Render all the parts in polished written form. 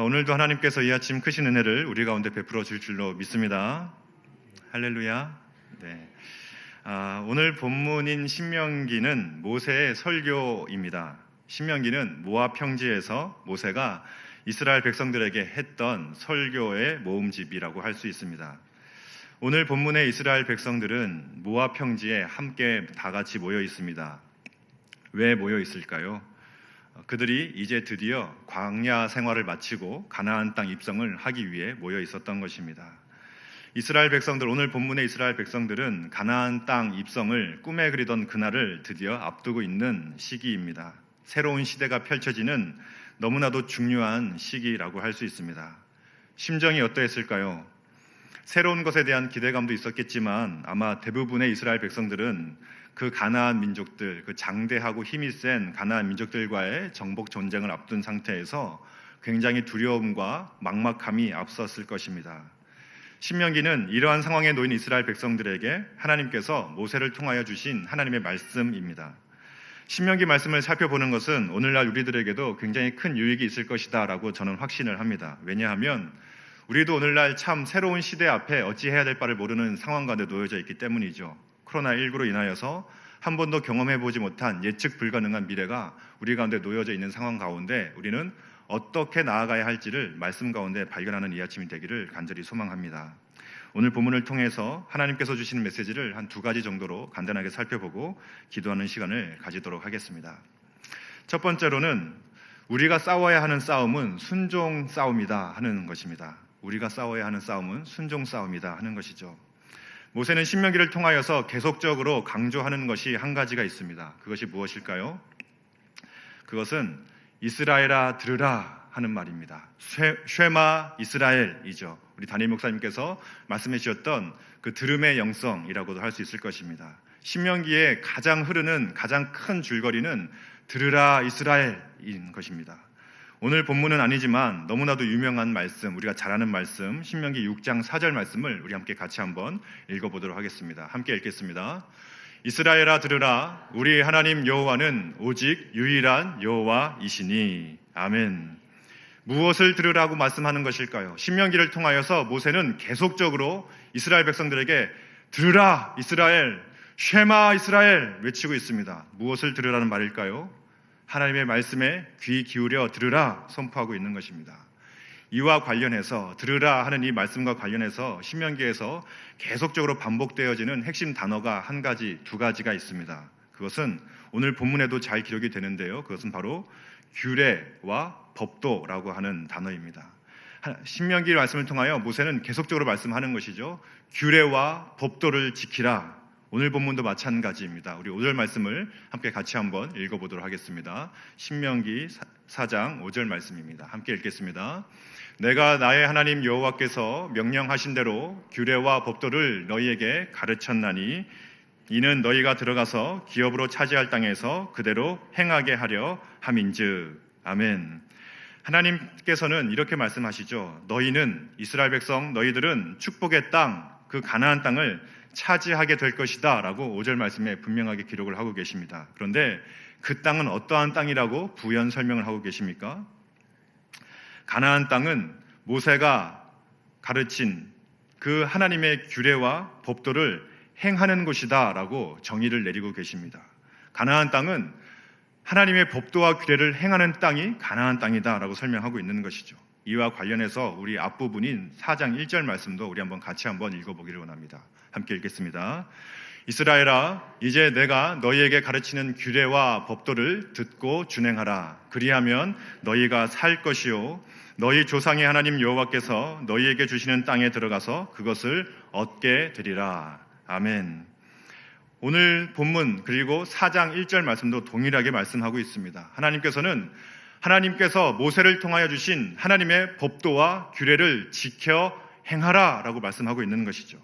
오늘도 하나님께서 이 아침 크신 은혜를 우리 가운데 베풀어 줄 줄로 믿습니다. 할렐루야. 네. 오늘 본문인 신명기는 모세의 설교입니다. 신명기는 모압 평지에서 모세가 이스라엘 백성들에게 했던 설교의 모음집이라고 할 수 있습니다. 오늘 본문의 이스라엘 백성들은 모압 평지에 함께 다 같이 모여 있습니다. 왜 모여 있을까요? 그들이 이제 드디어 광야 생활을 마치고 가나안 땅 입성을 하기 위해 모여 있었던 것입니다. 이스라엘 백성들, 오늘 본문의 이스라엘 백성들은 가나안 땅 입성을 꿈에 그리던 그날을 드디어 앞두고 있는 시기입니다. 새로운 시대가 펼쳐지는 너무나도 중요한 시기라고 할 수 있습니다. 심정이 어떠했을까요? 새로운 것에 대한 기대감도 있었겠지만 아마 대부분의 이스라엘 백성들은 그 가나안 민족들, 그 장대하고 힘이 센 가나안 민족들과의 정복 전쟁을 앞둔 상태에서 굉장히 두려움과 막막함이 앞섰을 것입니다. 신명기는 이러한 상황에 놓인 이스라엘 백성들에게 하나님께서 모세를 통하여 주신 하나님의 말씀입니다. 신명기 말씀을 살펴보는 것은 오늘날 우리들에게도 굉장히 큰 유익이 있을 것이다 라고 저는 확신을 합니다. 왜냐하면 우리도 오늘날 참 새로운 시대 앞에 어찌해야 될 바를 모르는 상황 가운데 놓여져 있기 때문이죠. 코로나19로 인하여서 한 번도 경험해보지 못한 예측 불가능한 미래가 우리 가운데 놓여져 있는 상황 가운데 우리는 어떻게 나아가야 할지를 말씀 가운데 발견하는 이 아침이 되기를 간절히 소망합니다. 오늘 본문을 통해서 하나님께서 주시는 메시지를 한 두 가지 정도로 간단하게 살펴보고 기도하는 시간을 가지도록 하겠습니다. 첫 번째로는 우리가 싸워야 하는 싸움은 순종 싸움이다 하는 것입니다. 우리가 싸워야 하는 싸움은 순종 싸움이다 하는 것이죠. 모세는 신명기를 통하여서 계속적으로 강조하는 것이 한 가지가 있습니다. 그것이 무엇일까요? 그것은 이스라엘아 들으라 하는 말입니다. 쉐마 이스라엘이죠. 우리 담임 목사님께서 말씀해 주셨던 그 들음의 영성이라고도 할 수 있을 것입니다. 신명기에 가장 흐르는 가장 큰 줄거리는 들으라 이스라엘인 것입니다. 오늘 본문은 아니지만 너무나도 유명한 말씀, 우리가 잘 아는 말씀, 신명기 6장 4절 말씀을 우리 함께 같이 한번 읽어보도록 하겠습니다. 함께 읽겠습니다. 이스라엘아 들으라, 우리 하나님 여호와는 오직 유일한 여호와이시니. 아멘. 무엇을 들으라고 말씀하는 것일까요? 신명기를 통하여서 모세는 계속적으로 이스라엘 백성들에게 들으라 이스라엘, 쉐마 이스라엘 외치고 있습니다. 무엇을 들으라는 말일까요? 하나님의 말씀에 귀 기울여 들으라 선포하고 있는 것입니다. 이와 관련해서 들으라 하는 이 말씀과 관련해서 신명기에서 계속적으로 반복되어지는 핵심 단어가 한 가지, 두 가지가 있습니다. 그것은 오늘 본문에도 잘 기록이 되는데요. 그것은 바로 규례와 법도라고 하는 단어입니다. 신명기 말씀을 통하여 모세는 계속적으로 말씀하는 것이죠. 규례와 법도를 지키라. 오늘 본문도 마찬가지입니다. 우리 5절 말씀을 함께 같이 한번 읽어보도록 하겠습니다. 신명기 4장 5절 말씀입니다. 함께 읽겠습니다. 내가 나의 하나님 여호와께서 명령하신 대로 규례와 법도를 너희에게 가르쳤나니 이는 너희가 들어가서 기업으로 차지할 땅에서 그대로 행하게 하려 함인즉. 아멘. 하나님께서는 이렇게 말씀하시죠. 너희는, 이스라엘 백성 너희들은 축복의 땅, 그 가나안 땅을 차지하게 될 것이다 라고 5절 말씀에 분명하게 기록을 하고 계십니다. 그런데 그 땅은 어떠한 땅이라고 부연 설명을 하고 계십니까? 가나안 땅은 모세가 가르친 그 하나님의 규례와 법도를 행하는 곳이다 라고 정의를 내리고 계십니다. 가나안 땅은 하나님의 법도와 규례를 행하는 땅이 가나안 땅이다 라고 설명하고 있는 것이죠. 이와 관련해서 우리 앞부분인 4장 1절 말씀도 우리 한번 같이 한번 읽어보기를 원합니다. 함께 읽겠습니다. 이스라엘아, 이제 내가 너희에게 가르치는 규례와 법도를 듣고 준행하라. 그리하면 너희가 살 것이요 너희 조상의 하나님 여호와께서 너희에게 주시는 땅에 들어가서 그것을 얻게 되리라. 아멘. 오늘 본문 그리고 4장 1절 말씀도 동일하게 말씀하고 있습니다. 하나님께서 모세를 통하여 주신 하나님의 법도와 규례를 지켜 행하라 라고 말씀하고 있는 것이죠.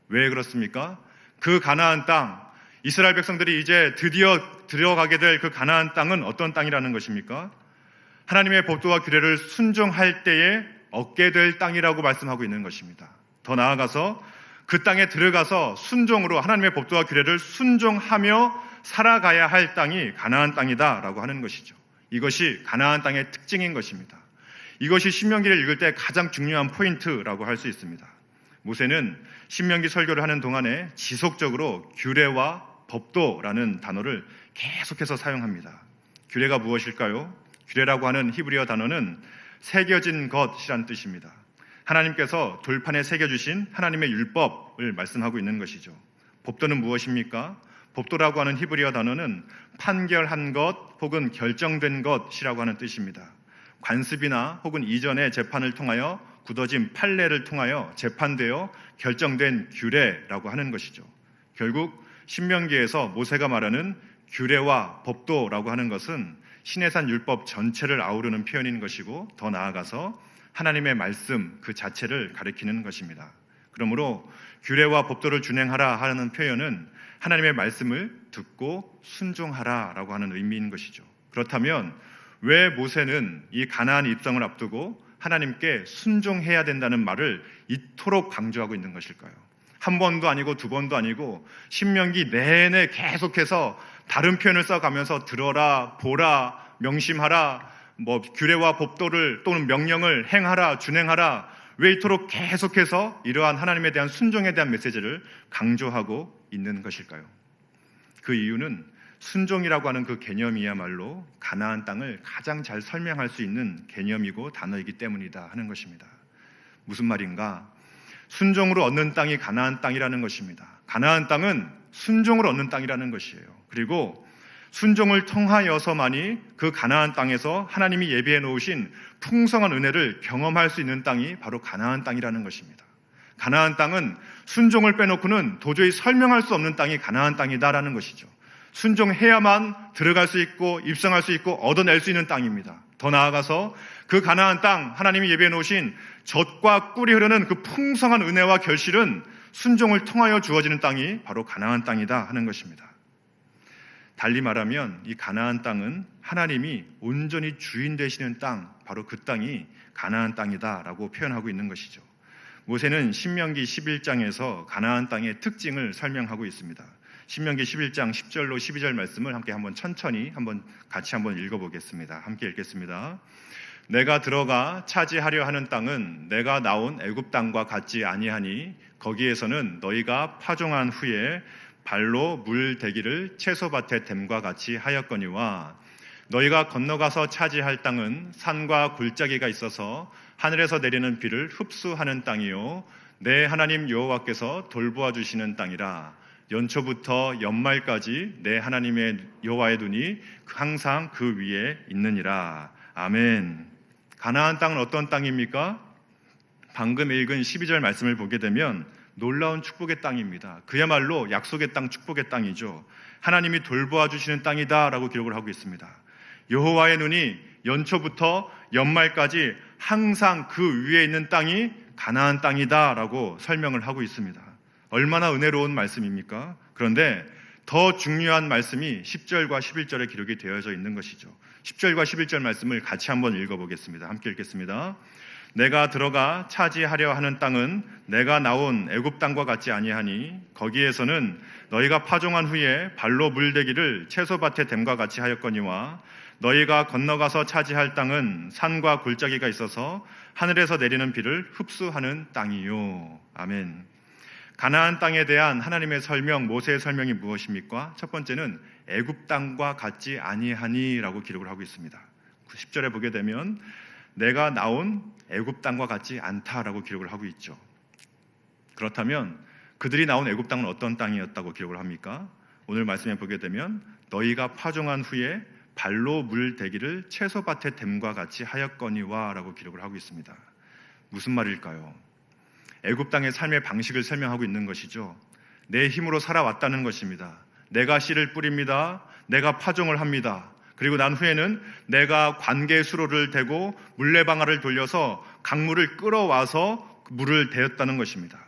왜 그렇습니까? 그 가나안 땅, 이스라엘 백성들이 이제 드디어 들어가게 될 그 가나안 땅은 어떤 땅이라는 것입니까? 하나님의 법도와 규례를 순종할 때에 얻게 될 땅이라고 말씀하고 있는 것입니다. 더 나아가서 그 땅에 들어가서 순종으로 하나님의 법도와 규례를 순종하며 살아가야 할 땅이 가나안 땅이다 라고 하는 것이죠. 이것이 가나안 땅의 특징인 것입니다. 이것이 신명기를 읽을 때 가장 중요한 포인트라고 할 수 있습니다. 모세는 신명기 설교를 하는 동안에 지속적으로 규례와 법도라는 단어를 계속해서 사용합니다. 규례가 무엇일까요? 규례라고 하는 히브리어 단어는 새겨진 것이라는 뜻입니다. 하나님께서 돌판에 새겨주신 하나님의 율법을 말씀하고 있는 것이죠. 법도는 무엇입니까? 법도라고 하는 히브리어 단어는 판결한 것 혹은 결정된 것이라고 하는 뜻입니다. 관습이나 혹은 이전의 재판을 통하여 굳어진 판례를 통하여 재판되어 결정된 규례라고 하는 것이죠. 결국 신명기에서 모세가 말하는 규례와 법도라고 하는 것은 시내산 율법 전체를 아우르는 표현인 것이고, 더 나아가서 하나님의 말씀 그 자체를 가리키는 것입니다. 그러므로 규례와 법도를 준행하라 하는 표현은 하나님의 말씀을 듣고 순종하라라고 하는 의미인 것이죠. 그렇다면 왜 모세는 이 가나안 입성을 앞두고 하나님께 순종해야 된다는 말을 이토록 강조하고 있는 것일까요? 한 번도 아니고 두 번도 아니고 신명기 내내 계속해서 다른 표현을 써가면서 들어라, 보라, 명심하라, 규례와 법도를 또는 명령을 행하라, 준행하라, 왜 이토록 계속해서 이러한 하나님에 대한 순종에 대한 메시지를 강조하고 있는 것일까요? 그 이유는 순종이라고 하는 그 개념이야말로 가나안 땅을 가장 잘 설명할 수 있는 개념이고 단어이기 때문이다 하는 것입니다. 무슨 말인가? 순종으로 얻는 땅이 가나안 땅이라는 것입니다. 가나안 땅은 순종을 얻는 땅이라는 것이에요. 그리고 순종을 통하여서만이 그 가나안 땅에서 하나님이 예비해 놓으신 풍성한 은혜를 경험할 수 있는 땅이 바로 가나안 땅이라는 것입니다. 가나안 땅은 순종을 빼놓고는 도저히 설명할 수 없는 땅이 가나안 땅이다라는 것이죠. 순종해야만 들어갈 수 있고 입성할 수 있고 얻어낼 수 있는 땅입니다. 더 나아가서 그 가나안 땅, 하나님이 예비해 놓으신 젖과 꿀이 흐르는 그 풍성한 은혜와 결실은 순종을 통하여 주어지는 땅이 바로 가나안 땅이다 하는 것입니다. 달리 말하면 이 가나안 땅은 하나님이 온전히 주인 되시는 땅, 바로 그 땅이 가나안 땅이다라고 표현하고 있는 것이죠. 모세는 신명기 11장에서 가나안 땅의 특징을 설명하고 있습니다. 신명기 11장 10절로 12절 말씀을 함께 천천히 같이 읽어보겠습니다. 함께 읽겠습니다. 내가 들어가 차지하려 하는 땅은 내가 나온 애굽 땅과 같지 아니하니 거기에서는 너희가 파종한 후에 발로 물 대기를 채소밭에 댐과 같이 하였거니와 너희가 건너가서 차지할 땅은 산과 골짜기가 있어서 하늘에서 내리는 비를 흡수하는 땅이요 내 하나님 여호와께서 돌보아 주시는 땅이라. 연초부터 연말까지 내 하나님의 여호와의 눈이 항상 그 위에 있느니라. 아멘. 가나안 땅은 어떤 땅입니까? 방금 읽은 12절 말씀을 보게 되면 놀라운 축복의 땅입니다. 그야말로 약속의 땅, 축복의 땅이죠. 하나님이 돌보아 주시는 땅이다 라고 기록을 하고 있습니다. 여호와의 눈이 연초부터 연말까지 항상 그 위에 있는 땅이 가나안 땅이다 라고 설명을 하고 있습니다. 얼마나 은혜로운 말씀입니까? 그런데 더 중요한 말씀이 10절과 11절에 기록이 되어져 있는 것이죠. 10절과 11절 말씀을 같이 한번 읽어보겠습니다. 함께 읽겠습니다. 내가 들어가 차지하려 하는 땅은 내가 나온 애굽 땅과 같지 아니하니 거기에서는 너희가 파종한 후에 발로 물대기를 채소밭에 댐과 같이 하였거니와 너희가 건너가서 차지할 땅은 산과 골짜기가 있어서 하늘에서 내리는 비를 흡수하는 땅이요. 아멘. 가나안 땅에 대한 하나님의 설명, 모세의 설명이 무엇입니까? 첫 번째는 애굽 땅과 같지 아니하니라고 기록을 하고 있습니다. 10절에 보게 되면 내가 나온 애굽 땅과 같지 않다라고 기록을 하고 있죠. 그렇다면 그들이 나온 애굽 땅은 어떤 땅이었다고 기록을 합니까? 오늘 말씀에 보게 되면 너희가 파종한 후에 발로 물 대기를 채소밭에 댐과 같이 하였거니와 라고 기록을 하고 있습니다. 무슨 말일까요? 애굽 땅의 삶의 방식을 설명하고 있는 것이죠. 내 힘으로 살아왔다는 것입니다. 내가 씨를 뿌립니다. 내가 파종을 합니다. 그리고 난 후에는 내가 관계 수로를 대고 물레방아를 돌려서 강물을 끌어와서 물을 대었다는 것입니다.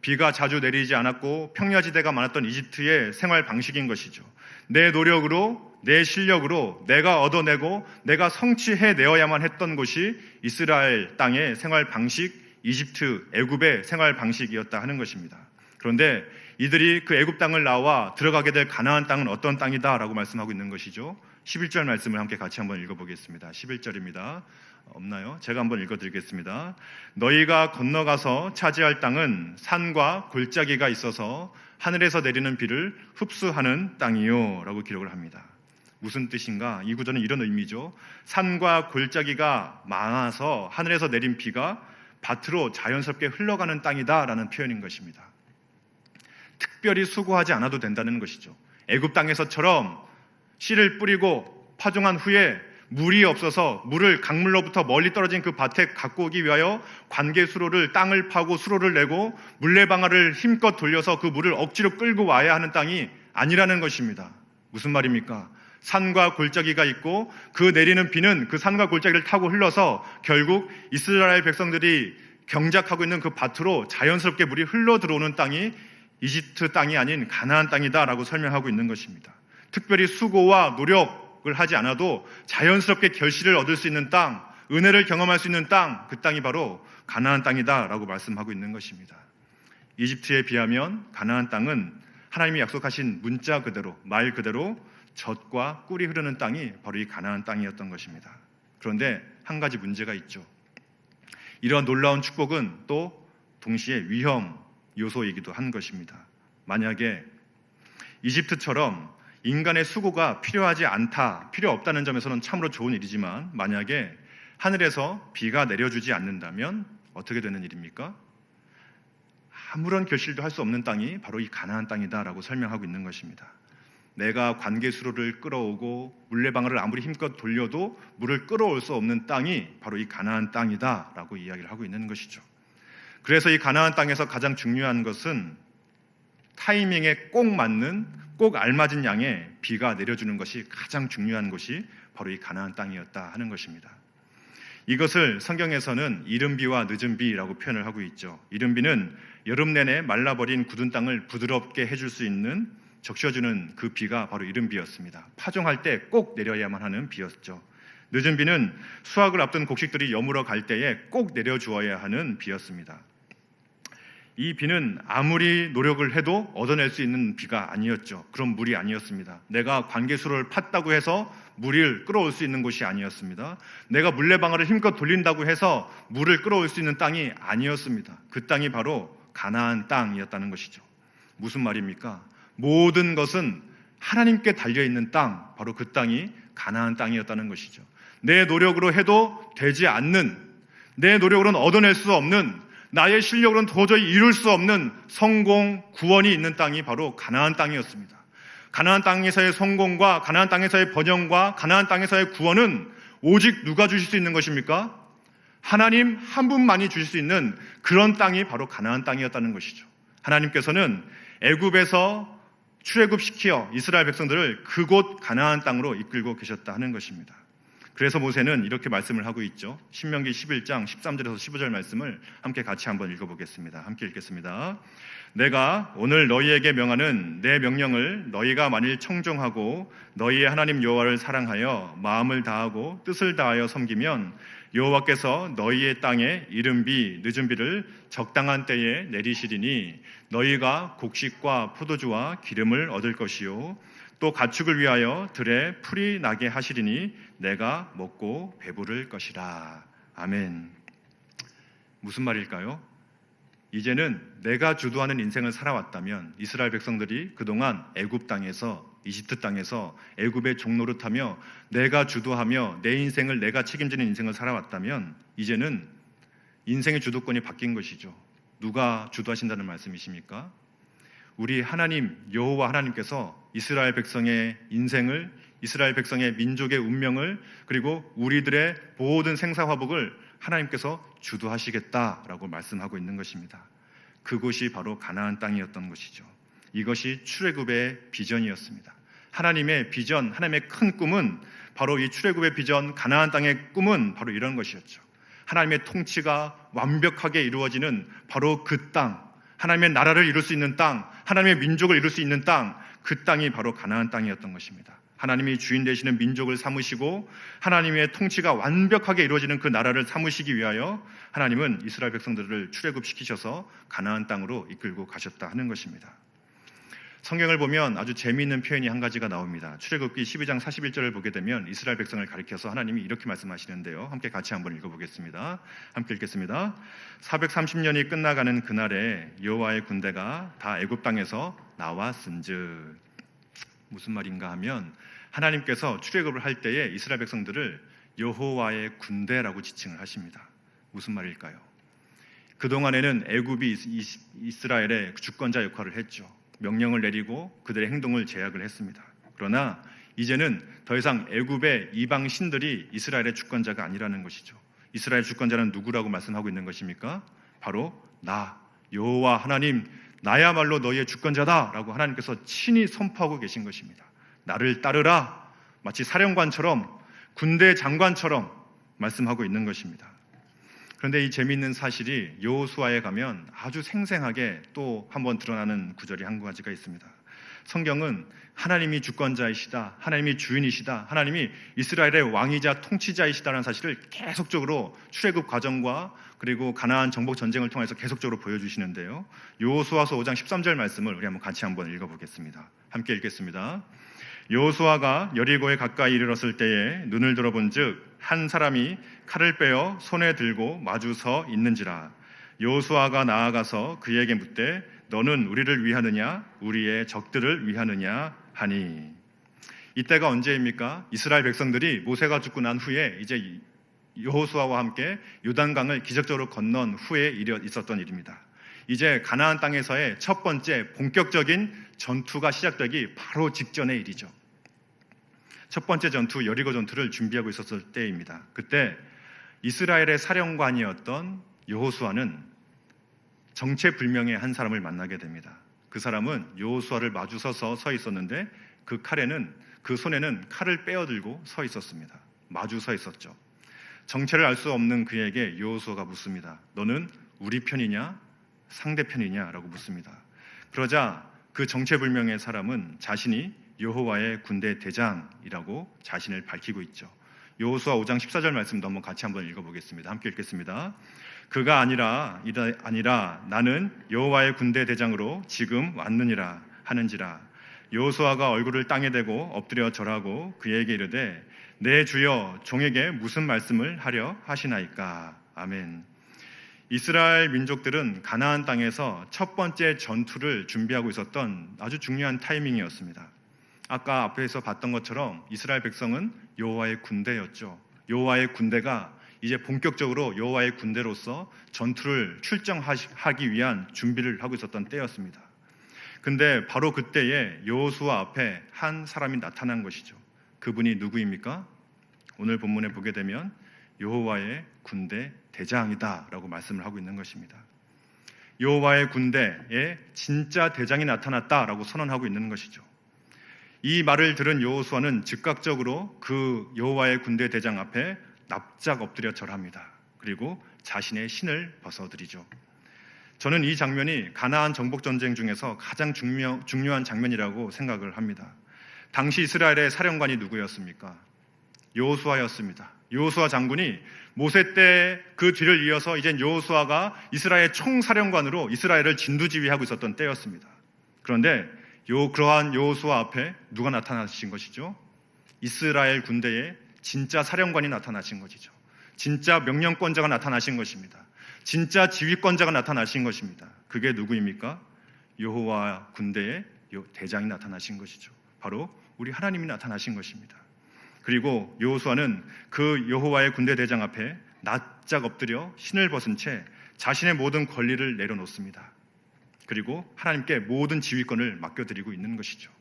비가 자주 내리지 않았고 평야지대가 많았던 이집트의 생활 방식인 것이죠. 내 노력으로, 내 실력으로 내가 얻어내고 내가 성취해내어야만 했던 곳이 이스라엘 땅의 생활 방식, 이집트, 애굽의 생활 방식이었다 하는 것입니다. 그런데 이들이 그 애굽 땅을 나와 들어가게 될 가나안 땅은 어떤 땅이다 라고 말씀하고 있는 것이죠. 11절 말씀을 함께 같이 한번 읽어보겠습니다. 11절입니다. 없나요? 제가 한번 읽어드리겠습니다. 너희가 건너가서 차지할 땅은 산과 골짜기가 있어서 하늘에서 내리는 비를 흡수하는 땅이요 라고 기록을 합니다. 무슨 뜻인가? 이 구절은 이런 의미죠. 산과 골짜기가 많아서 하늘에서 내린 비가 밭으로 자연스럽게 흘러가는 땅이다 라는 표현인 것입니다. 특별히 수고하지 않아도 된다는 것이죠. 애굽 땅에서처럼 씨를 뿌리고 파종한 후에 물이 없어서 물을 강물로부터 멀리 떨어진 그 밭에 갖고 오기 위하여 관계 수로를 땅을 파고 수로를 내고 물레방아를 힘껏 돌려서 그 물을 억지로 끌고 와야 하는 땅이 아니라는 것입니다. 무슨 말입니까? 산과 골짜기가 있고 그 내리는 비는 그 산과 골짜기를 타고 흘러서 결국 이스라엘 백성들이 경작하고 있는 그 밭으로 자연스럽게 물이 흘러 들어오는 땅이 이집트 땅이 아닌 가나안 땅이다라고 설명하고 있는 것입니다. 특별히 수고와 노력을 하지 않아도 자연스럽게 결실을 얻을 수 있는 땅, 은혜를 경험할 수 있는 땅, 그 땅이 바로 가나안 땅이다라고 말씀하고 있는 것입니다. 이집트에 비하면 가나안 땅은 하나님이 약속하신 문자 그대로, 말 그대로 젖과 꿀이 흐르는 땅이 바로 이 가나안 땅이었던 것입니다. 그런데 한 가지 문제가 있죠. 이러한 놀라운 축복은 또 동시에 위험 요소이기도 한 것입니다. 만약에 이집트처럼 인간의 수고가 필요하지 않다, 필요 없다는 점에서는 참으로 좋은 일이지만 만약에 하늘에서 비가 내려주지 않는다면 어떻게 되는 일입니까? 아무런 결실도 할 수 없는 땅이 바로 이 가나안 땅이다라고 설명하고 있는 것입니다. 내가 관계수로를 끌어오고 물레방아를 아무리 힘껏 돌려도 물을 끌어올 수 없는 땅이 바로 이 가나안 땅이다라고 이야기를 하고 있는 것이죠. 그래서 이 가나안 땅에서 가장 중요한 것은 타이밍에 꼭 맞는, 꼭 알맞은 양의 비가 내려주는 것이 가장 중요한 것이 바로 이 가나안 땅이었다 하는 것입니다. 이것을 성경에서는 이른 비와 늦은 비라고 표현을 하고 있죠. 이른 비는 여름 내내 말라버린 굳은 땅을 부드럽게 해줄 수 있는, 적셔주는 그 비가 바로 이른 비였습니다. 파종할 때 꼭 내려야만 하는 비였죠. 늦은 비는 수확을 앞둔 곡식들이 여물어 갈 때에 꼭 내려주어야 하는 비였습니다. 이 비는 아무리 노력을 해도 얻어낼 수 있는 비가 아니었죠. 그런 물이 아니었습니다. 내가 관계수로를 팠다고 해서 물을 끌어올 수 있는 곳이 아니었습니다. 내가 물레방아를 힘껏 돌린다고 해서 물을 끌어올 수 있는 땅이 아니었습니다. 그 땅이 바로 가나안 땅이었다는 것이죠. 무슨 말입니까? 모든 것은 하나님께 달려있는 땅, 바로 그 땅이 가나안 땅이었다는 것이죠. 내 노력으로 해도 되지 않는, 내 노력으로는 얻어낼 수 없는, 나의 실력으로는 도저히 이룰 수 없는 성공, 구원이 있는 땅이 바로 가나안 땅이었습니다. 가나안 땅에서의 성공과 가나안 땅에서의 번영과 가나안 땅에서의 구원은 오직 누가 주실 수 있는 것입니까? 하나님 한 분만이 주실 수 있는 그런 땅이 바로 가나안 땅이었다는 것이죠. 하나님께서는 애굽에서 출애굽시켜 이스라엘 백성들을 그곳 가나안 땅으로 이끌고 계셨다 하는 것입니다. 그래서 모세는 이렇게 말씀을 하고 있죠. 신명기 11장 13절에서 15절 말씀을 함께 같이 한번 읽어보겠습니다. 함께 읽겠습니다. 내가 오늘 너희에게 명하는 내 명령을 너희가 만일 청종하고 너희의 하나님 여호와를 사랑하여 마음을 다하고 뜻을 다하여 섬기면 여호와께서 너희의 땅에 이른 비 늦은 비를 적당한 때에 내리시리니 너희가 곡식과 포도주와 기름을 얻을 것이요 또 가축을 위하여 들에 풀이 나게 하시리니 내가 먹고 배부를 것이라. 아멘. 무슨 말일까요? 이제는 내가 주도하는 인생을 살아왔다면 이스라엘 백성들이 그동안 애굽 땅에서, 이집트 땅에서 애굽의 종노릇하며 내가 주도하며 내 인생을 내가 책임지는 인생을 살아왔다면 이제는 인생의 주도권이 바뀐 것이죠. 누가 주도하신다는 말씀이십니까? 우리 하나님 여호와 하나님께서 이스라엘 백성의 인생을, 이스라엘 백성의 민족의 운명을, 그리고 우리들의 모든 생사화복을 하나님께서 주도하시겠다라고 말씀하고 있는 것입니다. 그곳이 바로 가나안 땅이었던 것이죠. 이것이 출애굽의 비전이었습니다. 하나님의 비전, 하나님의 큰 꿈은 바로 이 출애굽의 비전, 가나안 땅의 꿈은 바로 이런 것이었죠. 하나님의 통치가 완벽하게 이루어지는 바로 그 땅, 하나님의 나라를 이룰 수 있는 땅, 하나님의 민족을 이룰 수 있는 땅, 그 땅이 바로 가나안 땅이었던 것입니다. 하나님이 주인 되시는 민족을 삼으시고 하나님의 통치가 완벽하게 이루어지는 그 나라를 삼으시기 위하여 하나님은 이스라엘 백성들을 출애굽시키셔서 가나안 땅으로 이끌고 가셨다 하는 것입니다. 성경을 보면 아주 재미있는 표현이 한 가지가 나옵니다. 출애굽기 12장 41절을 보게 되면 이스라엘 백성을 가리켜서 하나님이 이렇게 말씀하시는데요. 함께 같이 한번 읽어보겠습니다. 함께 읽겠습니다. 430년이 끝나가는 그날에 여호와의 군대가 다 애굽 땅에서 나왔은즉. 무슨 말인가 하면 하나님께서 출애굽을 할 때에 이스라엘 백성들을 여호와의 군대라고 지칭을 하십니다. 무슨 말일까요? 그동안에는 애굽이 이스라엘의 주권자 역할을 했죠. 명령을 내리고 그들의 행동을 제약을 했습니다. 그러나 이제는 더 이상 애굽의 이방 신들이 이스라엘의 주권자가 아니라는 것이죠. 이스라엘 주권자는 누구라고 말씀하고 있는 것입니까? 바로 나 여호와 하나님, 나야말로 너희의 주권자다라고 하나님께서 친히 선포하고 계신 것입니다. 나를 따르라, 마치 사령관처럼 군대 장관처럼 말씀하고 있는 것입니다. 그런데 이 재미있는 사실이 여호수아에 가면 아주 생생하게 또 한번 드러나는 구절이 한 가지가 있습니다. 성경은 하나님이 주권자이시다, 하나님이 주인이시다, 하나님이 이스라엘의 왕이자 통치자이시다라는 사실을 계속적으로 출애굽 과정과 그리고 가나안 정복 전쟁을 통해서 계속적으로 보여주시는데요. 여호수아서 5장 13절 말씀을 우리 한번 같이 한번 읽어보겠습니다. 함께 읽겠습니다. 여호수아가 여리고에 가까이 이르렀을 때에 눈을 들어본즉 한 사람이 칼을 빼어 손에 들고 마주 서 있는지라. 여호수아가 나아가서 그에게 묻되 너는 우리를 위하느냐 우리의 적들을 위하느냐 하니. 이때가 언제입니까? 이스라엘 백성들이 모세가 죽고 난 후에 이제 여호수아와 함께 요단강을 기적적으로 건넌 후에 있었던 일입니다. 이제 가나안 땅에서의 첫 번째 본격적인 전투가 시작되기 바로 직전의 일이죠. 첫 번째 전투 여리고 전투를 준비하고 있었을 때입니다. 그때 이스라엘의 사령관이었던 여호수아는 정체불명의 한 사람을 만나게 됩니다. 그 사람은 여호수아를 마주서서 서 있었는데 그 손에는 칼을 빼어들고 서 있었습니다. 마주 서 있었죠. 정체를 알 수 없는 그에게 여호수아가 묻습니다. 너는 우리 편이냐 상대편이냐 라고 묻습니다. 그러자 그 정체불명의 사람은 자신이 여호와의 군대 대장이라고 자신을 밝히고 있죠. 여호수아 5장 14절 말씀도 한번 같이 한번 읽어보겠습니다. 함께 읽겠습니다. 그가 아니라 나는 여호와의 군대 대장으로 지금 왔느니라 하는지라. 여호수아가 얼굴을 땅에 대고 엎드려 절하고 그에게 이르되 내 주여 종에게 무슨 말씀을 하려 하시나이까. 아멘. 이스라엘 민족들은 가나안 땅에서 첫 번째 전투를 준비하고 있었던 아주 중요한 타이밍이었습니다. 아까 앞에서 봤던 것처럼 이스라엘 백성은 여호와의 군대였죠. 여호와의 군대가 이제 본격적으로 여호와의 군대로서 전투를 출정하기 위한 준비를 하고 있었던 때였습니다. 근데 바로 그때에 여호수아 앞에 한 사람이 나타난 것이죠. 그분이 누구입니까? 오늘 본문에 보게 되면 여호와의 군대 대장이다라고 말씀을 하고 있는 것입니다. 여호와의 군대에 진짜 대장이 나타났다라고 선언하고 있는 것이죠. 이 말을 들은 여호수아는 즉각적으로 그 여호와의 군대 대장 앞에 납작 엎드려 절합니다. 그리고 자신의 신을 벗어드리죠. 저는 이 장면이 가나안 정복 전쟁 중에서 가장 중요한 장면이라고 생각을 합니다. 당시 이스라엘의 사령관이 누구였습니까? 여호수아였습니다. 여호수아 장군이 모세 때 그 뒤를 이어서 이젠 여호수아가 이스라엘 총사령관으로 이스라엘을 진두지휘하고 있었던 때였습니다. 그런데 그러한 여호수아 앞에 누가 나타나신 것이죠? 이스라엘 군대의 진짜 사령관이 나타나신 것이죠. 진짜 명령권자가 나타나신 것입니다. 진짜 지휘권자가 나타나신 것입니다. 그게 누구입니까? 여호와 군대의 대장이 나타나신 것이죠. 바로 우리 하나님이 나타나신 것입니다. 그리고 여호수아는 그 여호와의 군대 대장 앞에 납작 엎드려 신을 벗은 채 자신의 모든 권리를 내려놓습니다. 그리고 하나님께 모든 지휘권을 맡겨드리고 있는 것이죠.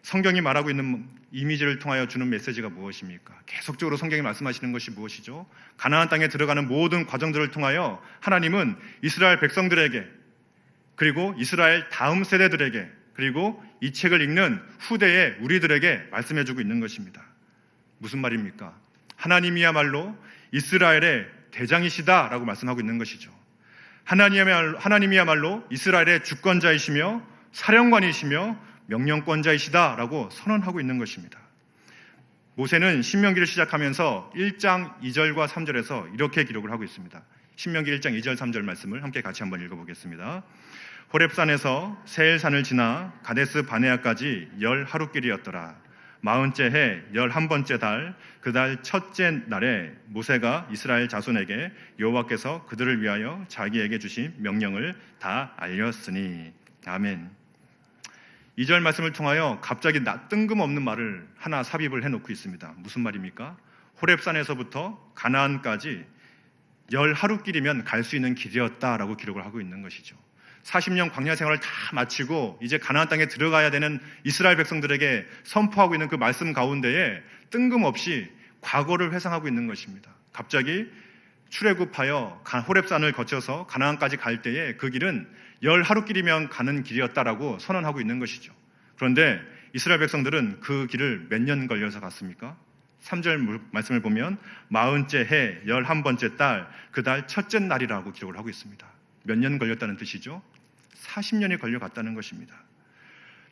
성경이 말하고 있는 이미지를 통하여 주는 메시지가 무엇입니까? 계속적으로 성경이 말씀하시는 것이 무엇이죠? 가나안 땅에 들어가는 모든 과정들을 통하여 하나님은 이스라엘 백성들에게, 그리고 이스라엘 다음 세대들에게, 그리고 이 책을 읽는 후대의 우리들에게 말씀해주고 있는 것입니다. 무슨 말입니까? 하나님이야말로 이스라엘의 대장이시다라고 말씀하고 있는 것이죠. 하나님이야말로 이스라엘의 주권자이시며 사령관이시며 명령권자이시다라고 선언하고 있는 것입니다. 모세는 신명기를 시작하면서 1장 2절과 3절에서 이렇게 기록을 하고 있습니다. 신명기 1장 2절 3절 말씀을 함께 같이 한번 읽어보겠습니다. 호렙산에서 세일산을 지나 가데스 바네아까지 10하루길이었더라. 40째 해 11번째 달 그 달 첫째 날에 모세가 이스라엘 자손에게 여호와께서 그들을 위하여 자기에게 주신 명령을 다 알렸으니. 아멘. 2절 말씀을 통하여 갑자기 뜬금없는 말을 하나 삽입을 해놓고 있습니다. 무슨 말입니까? 호렙산에서부터 가나안까지 10하루길이면 갈 수 있는 길이었다라고 기록을 하고 있는 것이죠. 40년 광야 생활을 다 마치고 이제 가나안 땅에 들어가야 되는 이스라엘 백성들에게 선포하고 있는 그 말씀 가운데에 뜬금없이 과거를 회상하고 있는 것입니다. 갑자기 출애굽하여 호렙산을 거쳐서 가나안까지 갈 때에 그 길은 10하루길이면 가는 길이었다라고 선언하고 있는 것이죠. 그런데 이스라엘 백성들은 그 길을 몇 년 걸려서 갔습니까? 3절 말씀을 보면 40째 해 11번째 달 그 달 첫째 날이라고 기록을 하고 있습니다. 몇 년 걸렸다는 뜻이죠? 40년이 걸려갔다는 것입니다.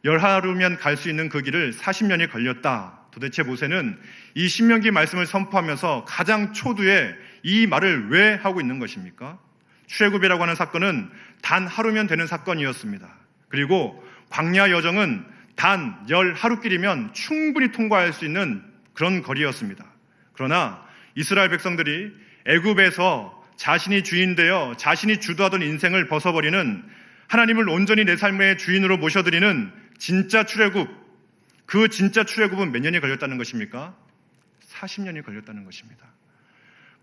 10하루면 갈 수 있는 그 길을 40년이 걸렸다. 도대체 모세는 이 신명기 말씀을 선포하면서 가장 초두에 이 말을 왜 하고 있는 것입니까? 출애굽이라고 하는 사건은 단 하루면 되는 사건이었습니다. 그리고 광야 여정은 단 10하루길이면 충분히 통과할 수 있는 그런 거리였습니다. 그러나 이스라엘 백성들이 애굽에서 자신이 주인되어 자신이 주도하던 인생을 벗어버리는, 하나님을 온전히 내 삶의 주인으로 모셔드리는 진짜 출애굽, 그 진짜 출애굽은 몇 년이 걸렸다는 것입니까? 40년이 걸렸다는 것입니다.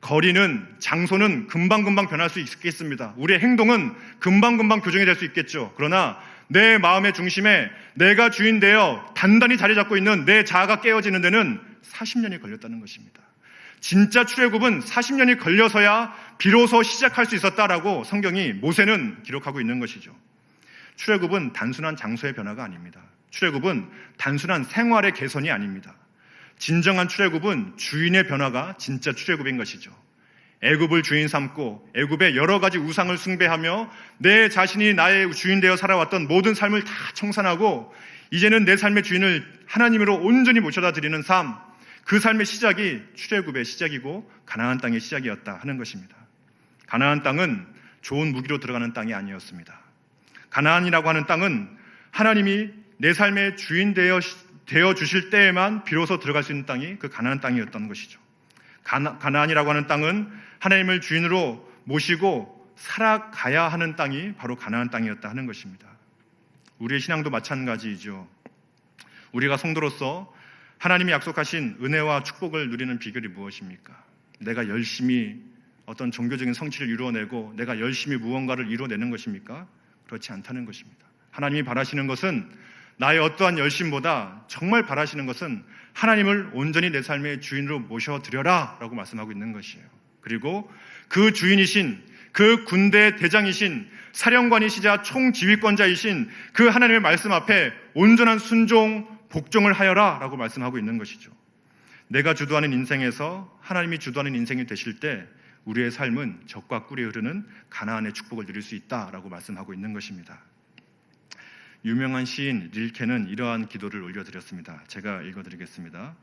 거리는, 장소는 금방금방 변할 수 있겠습니다. 우리의 행동은 금방금방 교정이 될 수 있겠죠. 그러나 내 마음의 중심에 내가 주인되어 단단히 자리 잡고 있는 내 자아가 깨어지는 데는 40년이 걸렸다는 것입니다. 진짜 출애굽은 40년이 걸려서야 비로소 시작할 수 있었다라고 성경이, 모세는 기록하고 있는 것이죠. 출애굽은 단순한 장소의 변화가 아닙니다. 출애굽은 단순한 생활의 개선이 아닙니다. 진정한 출애굽은 주인의 변화가 진짜 출애굽인 것이죠. 애굽을 주인 삼고 애굽의 여러 가지 우상을 숭배하며 내 자신이 나의 주인 되어 살아왔던 모든 삶을 다 청산하고 이제는 내 삶의 주인을 하나님으로 온전히 모셔다 드리는 삶, 그 삶의 시작이 출애굽의 시작이고 가나안 땅의 시작이었다 하는 것입니다. 가나안 땅은 좋은 무기로 들어가는 땅이 아니었습니다. 가나안이라고 하는 땅은 하나님이 내 삶의 주인 되어 주실 때에만 비로소 들어갈 수 있는 땅이 그 가나안 땅이었던 것이죠. 가나안이라고 하는 땅은 하나님을 주인으로 모시고 살아가야 하는 땅이 바로 가나안 땅이었다 하는 것입니다. 우리의 신앙도 마찬가지이죠. 우리가 성도로서 하나님이 약속하신 은혜와 축복을 누리는 비결이 무엇입니까? 내가 열심히 어떤 종교적인 성취를 이루어내고 내가 열심히 무언가를 이루어내는 것입니까? 그렇지 않다는 것입니다. 하나님이 바라시는 것은, 나의 어떠한 열심보다 정말 바라시는 것은 하나님을 온전히 내 삶의 주인으로 모셔드려라 라고 말씀하고 있는 것이에요. 그리고 그 주인이신, 그 군대 대장이신, 사령관이시자 총지휘권자이신 그 하나님의 말씀 앞에 온전한 순종, 복종을 하여라 라고 말씀하고 있는 것이죠. 내가 주도하는 인생에서 하나님이 주도하는 인생이 되실 때 우리의 삶은 젖과 꿀이 흐르는 가나안의 축복을 누릴 수 있다라고 말씀하고 있는 것입니다. 유명한 시인 릴케는 이러한 기도를 올려드렸습니다. 제가 읽어드리겠습니다.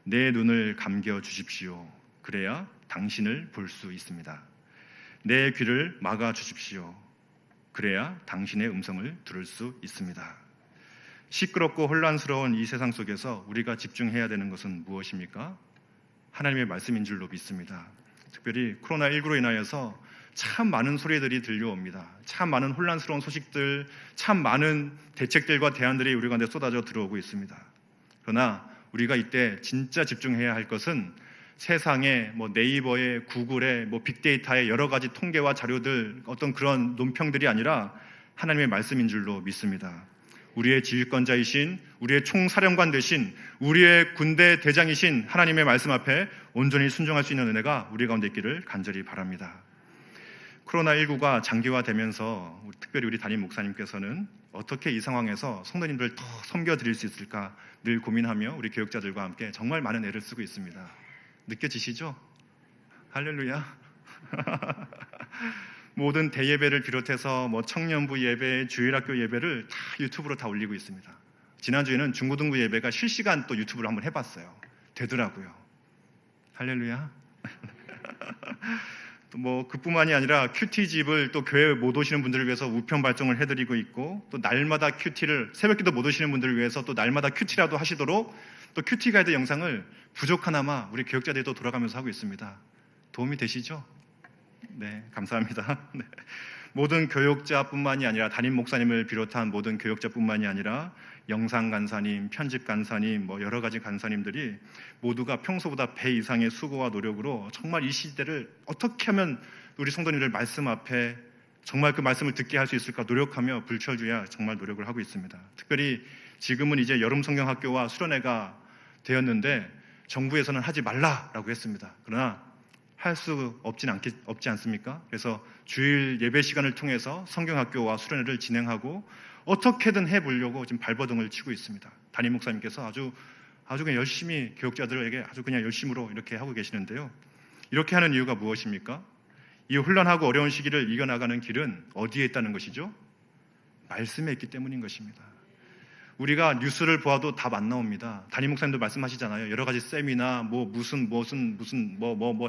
내 눈을 감겨 주십시오. 그래야 당신을 볼 수 있습니다. 내 귀를 막아 주십시오. 그래야 당신의 음성을 들을 수 있습니다. 시끄럽고 혼란스러운 이 세상 속에서 우리가 집중해야 되는 것은 무엇입니까? 하나님의 말씀인 줄로 믿습니다. 특별히 코로나19로 인하여서 참 많은 소리들이 들려옵니다. 참 많은 혼란스러운 소식들, 참 많은 대책들과 대안들이 우리 가운데 쏟아져 들어오고 있습니다. 그러나 우리가 이때 진짜 집중해야 할 것은 세상에 네이버에, 구글에, 빅데이터의 여러 가지 통계와 자료들, 어떤 그런 논평들이 아니라 하나님의 말씀인 줄로 믿습니다. 우리의 지휘권자이신, 우리의 총사령관 되신, 우리의 군대 대장이신 하나님의 말씀 앞에 온전히 순종할 수 있는 은혜가 우리 가운데 있기를 간절히 바랍니다. 코로나19가 장기화되면서 특별히 우리 담임 목사님께서는 어떻게 이 상황에서 성도님들 더 섬겨드릴 수 있을까 늘 고민하며 우리 교육자들과 함께 정말 많은 애를 쓰고 있습니다. 느껴지시죠? 할렐루야. 모든 대예배를 비롯해서 청년부 예배, 주일학교 예배를 다 유튜브로 다 올리고 있습니다. 지난주에는 중고등부 예배가 실시간 또 유튜브로 한번 해봤어요. 되더라고요. 할렐루야. 또 뭐 그뿐만이 아니라 큐티집을 또 교회 못 오시는 분들을 위해서 우편 발송을 해드리고 있고, 또 날마다 큐티를, 새벽기도 못 오시는 분들을 위해서 또 날마다 큐티라도 하시도록 또 큐티 가이드 영상을 부족하나마 우리 교역자들이 또 돌아가면서 하고 있습니다. 도움이 되시죠? 네, 감사합니다. 네. 모든 교역자뿐만이 아니라 담임 목사님을 비롯한 모든 교역자뿐만이 아니라 영상 간사님, 편집 간사님, 뭐 여러 가지 간사님들이 모두가 평소보다 배 이상의 수고와 노력으로 정말 이 시대를 어떻게 하면 우리 성도님들 말씀 앞에 정말 그 말씀을 듣게 할 수 있을까 노력하며 불철주야 정말 노력을 하고 있습니다. 특별히 지금은 이제 여름 성경학교와 수련회가 되었는데 정부에서는 하지 말라라고 했습니다. 그러나 할 수 없지 않습니까? 그래서 주일 예배 시간을 통해서 성경학교와 수련회를 진행하고 어떻게든 해보려고 지금 발버둥을 치고 있습니다. 담임 목사님께서 아주 그냥 열심히 교역자들에게 아주 그냥 열심으로 이렇게 하고 계시는데요. 이렇게 하는 이유가 무엇입니까? 이 혼란하고 어려운 시기를 이겨나가는 길은 어디에 있다는 것이죠? 말씀에 있기 때문인 것입니다. 우리가 뉴스를 보아도 답 안 나옵니다. 담임 목사님도 말씀하시잖아요. 여러 가지 세미나 무슨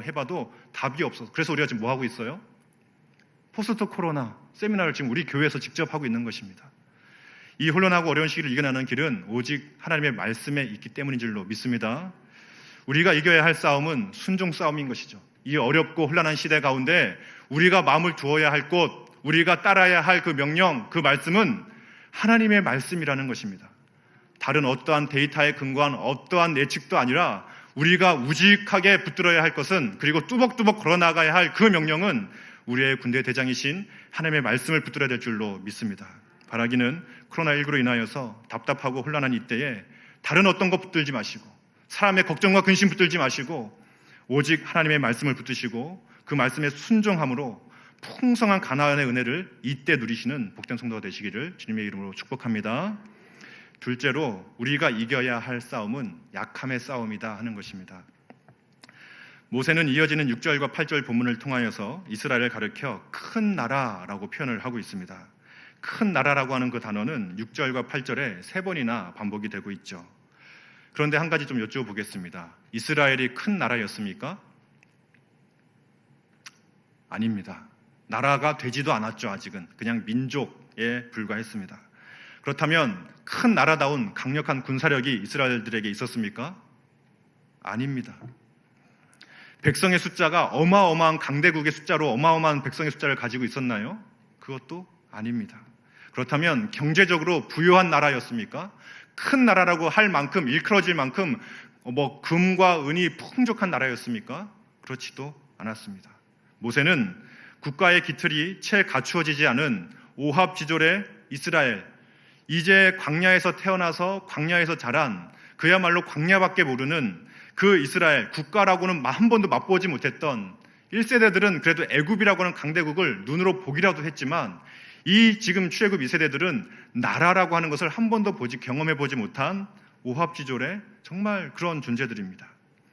해봐도 답이 없어서. 그래서 우리가 지금 뭐 하고 있어요? 포스트 코로나 세미나를 지금 우리 교회에서 직접 하고 있는 것입니다. 이 혼란하고 어려운 시기를 이겨나가는 길은 오직 하나님의 말씀에 있기 때문인 줄로 믿습니다. 우리가 이겨야 할 싸움은 순종 싸움인 것이죠. 이 어렵고 혼란한 시대 가운데 우리가 마음을 두어야 할 곳, 우리가 따라야 할 그 명령, 그 말씀은 하나님의 말씀이라는 것입니다. 다른 어떠한 데이터에 근거한 어떠한 예측도 아니라 우리가 우직하게 붙들어야 할 것은, 그리고 뚜벅뚜벅 걸어나가야 할 그 명령은 우리의 군대 대장이신 하나님의 말씀을 붙들어야 될 줄로 믿습니다. 바라기는 코로나19로 인하여서 답답하고 혼란한 이때에 다른 어떤 것 붙들지 마시고, 사람의 걱정과 근심 붙들지 마시고 오직 하나님의 말씀을 붙드시고 그 말씀에 순종함으로 풍성한 가나안의 은혜를 이때 누리시는 복된 성도가 되시기를 주님의 이름으로 축복합니다. 둘째로, 우리가 이겨야 할 싸움은 약함의 싸움이다 하는 것입니다. 모세는 이어지는 6절과 8절 본문을 통하여서 이스라엘을 가리켜 큰 나라라고 표현을 하고 있습니다. 큰 나라라고 하는 그 단어는 6절과 8절에 3번이나 반복이 되고 있죠. 그런데 한 가지 좀 여쭤보겠습니다. 이스라엘이 큰 나라였습니까? 아닙니다. 나라가 되지도 않았죠. 아직은 그냥 민족에 불과했습니다. 그렇다면 큰 나라다운 강력한 군사력이 이스라엘들에게 있었습니까? 아닙니다. 백성의 숫자가 어마어마한 강대국의 숫자로 어마어마한 백성의 숫자를 가지고 있었나요? 그것도 아닙니다. 그렇다면 경제적으로 부유한 나라였습니까? 큰 나라라고 할 만큼, 일컬어질 만큼 금과 은이 풍족한 나라였습니까? 그렇지도 않았습니다. 모세는 국가의 기틀이 채 갖추어지지 않은 오합지졸의 이스라엘, 이제 광야에서 태어나서 광야에서 자란, 그야말로 광야밖에 모르는 그 이스라엘, 국가라고는 한 번도 맛보지 못했던 1세대들은 그래도 애굽이라고 하는 강대국을 눈으로 보기라도 했지만, 이 지금 출애굽 2세대들은 나라라고 하는 것을 한 번도 경험해보지 못한 오합지졸의 정말 그런 존재들입니다.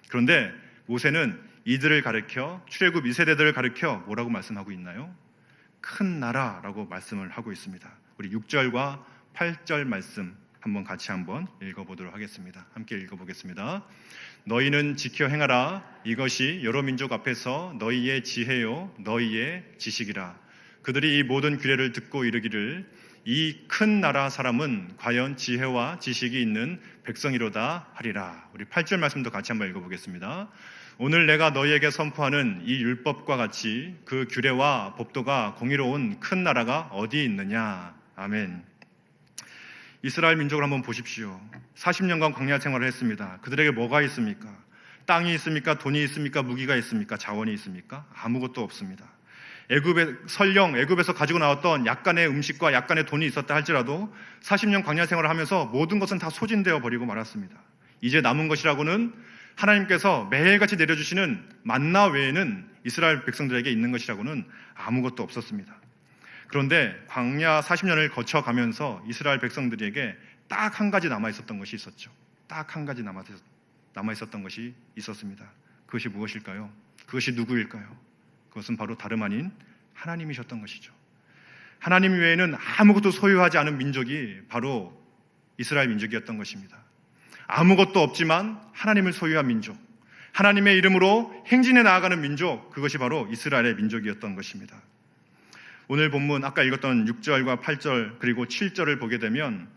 그런데 모세는 이들을 가리켜, 출애굽 2세대들을 가리켜 뭐라고 말씀하고 있나요? 큰 나라라고 말씀을 하고 있습니다. 우리 6절과 8절 말씀 같이 읽어보도록 하겠습니다. 함께 읽어보겠습니다. 너희는 지켜 행하라. 이것이 여러 민족 앞에서 너희의 지혜요 너희의 지식이라. 그들이 이 모든 규례를 듣고 이르기를 이 큰 나라 사람은 과연 지혜와 지식이 있는 백성이로다 하리라. 우리 8절 말씀도 같이 한번 읽어보겠습니다. 오늘 내가 너희에게 선포하는 이 율법과 같이 그 규례와 법도가 공의로운 큰 나라가 어디 있느냐. 아멘. 이스라엘 민족을 한번 보십시오. 40년간 광야 생활을 했습니다. 그들에게 뭐가 있습니까? 땅이 있습니까? 돈이 있습니까? 무기가 있습니까? 자원이 있습니까? 아무것도 없습니다. 애굽에서 가지고 나왔던 약간의 음식과 약간의 돈이 있었다 할지라도 40년 광야 생활을 하면서 모든 것은 다 소진되어 버리고 말았습니다. 이제 남은 것이라고는 하나님께서 매일같이 내려주시는 만나 외에는 이스라엘 백성들에게 있는 것이라고는 아무것도 없었습니다. 그런데 광야 40년을 거쳐가면서 이스라엘 백성들에게 딱 한 가지 남아있었던 것이 있었죠. 딱 한 가지 남아있었던 것이 있었습니다. 그것이 무엇일까요? 그것이 누구일까요? 그것은 바로 다름 아닌 하나님이셨던 것이죠. 하나님 외에는 아무것도 소유하지 않은 민족이 바로 이스라엘 민족이었던 것입니다. 아무것도 없지만 하나님을 소유한 민족, 하나님의 이름으로 행진해 나아가는 민족, 그것이 바로 이스라엘의 민족이었던 것입니다. 오늘 본문 아까 읽었던 6절과 8절 그리고 7절을 보게 되면